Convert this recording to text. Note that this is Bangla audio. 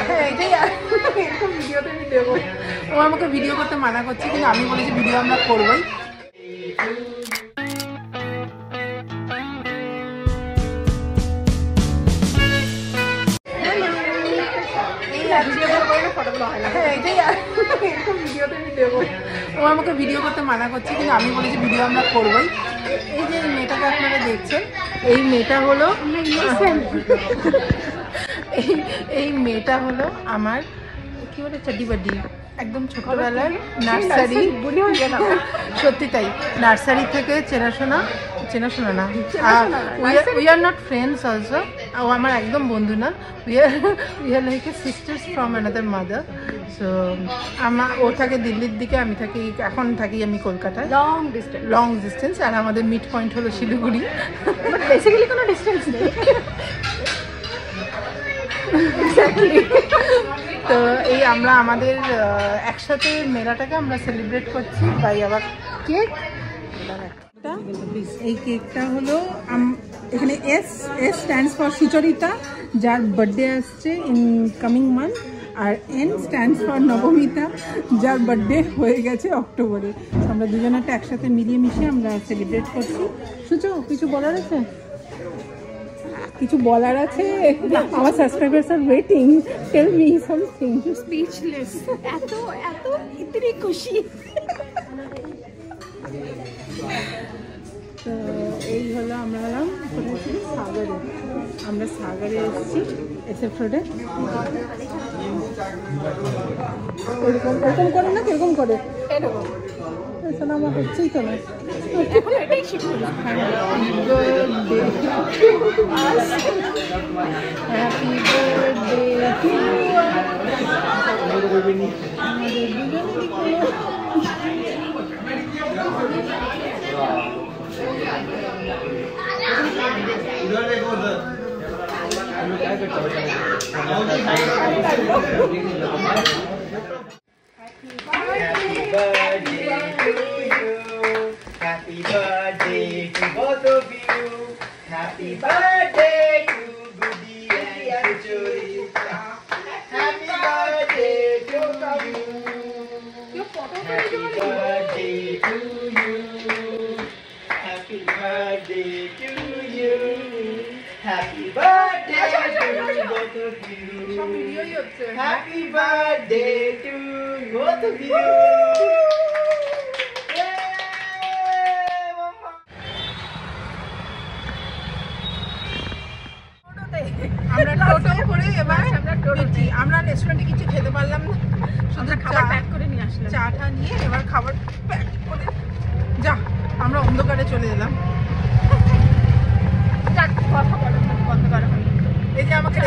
হ্যাঁ এটাই এরকম ভিডিওতে আমি দেবো। ও আমাকে ভিডিও করতে মানা করছে, কিন্তু আমি বলেছি ভিডিও আমরা করবোই। হ্যাঁ এটাই এরকম ভিডিওতে আমি দেবো। ও আমাকে ভিডিও করতে মানা করছে, কিন্তু আমি বলেছি ভিডিও আমরা করবোই। এই যে মেয়েটাকে আপনারা দেখছেন, এই মেয়েটা হলো এই মেয়েটা হলো আমার কি বলে চাড্ডিবাড্ডি, একদম ছোটবেলার নার্সারি। সত্যি তাই, নার্সারি থেকে চেনাশোনা না, we are not friends also. ও আমার একদম বন্ধু না, we are like a sisters from another mother. So ও থাকে দিল্লির দিকে, আমি থাকি এখন আমি কলকাতায়। Long distance. আর আমাদের মিড পয়েন্ট হলো শিলিগুড়ি। বেসিক্যালি কোনো ডিস্টেন্স নেই। তো এই আমরা আমাদের একসাথে মেলাটাকে আমরা সেলিব্রেট করছি বাই আবার কেক। এই কেকটা হলো এখানে এস স্ট্যান্ডস ফর সুচরিতা, যার বার্থডে আসছে ইন কামিং মান্থ। আর এন স্ট্যান্ডস ফর নবমিতা, যার বার্থডে হয়ে গেছে অক্টোবরে। আমরা দুজনটা একসাথে মিলিয়ে মিশিয়ে আমরা সেলিব্রেট করছি। সুচো কিছু বলার আছে? কিছু বলার আছে? আমার subscribers are waiting, tell me something. Speechless, এত ইতনি খুশি। তো এই হলো আমরা হলাম সাগরে। আমরা সাগরে এসেছি এসএফ রোডে। এরকম করে না, কিরকম করে এরকম আমার হচ্ছেই তো না। Happy Happy birthday to both of you. Happy birthday to Goody and Sucharita. Happy birthday to you. Happy birthday to you. Happy birthday to you. Happy birthday to both of you. Happy birthday to both of you. আমরা টোটো করে এবার আমরা রেস্টুরেন্টে কিছু খেতে পারলাম না, শুধু খাবার প্যাক করে নিয়ে আসলাম। চাটা নিয়ে এবার খাবার প্যাক করে যা আমরা অন্ধকারে চলে এলাম। এই যে আমাকে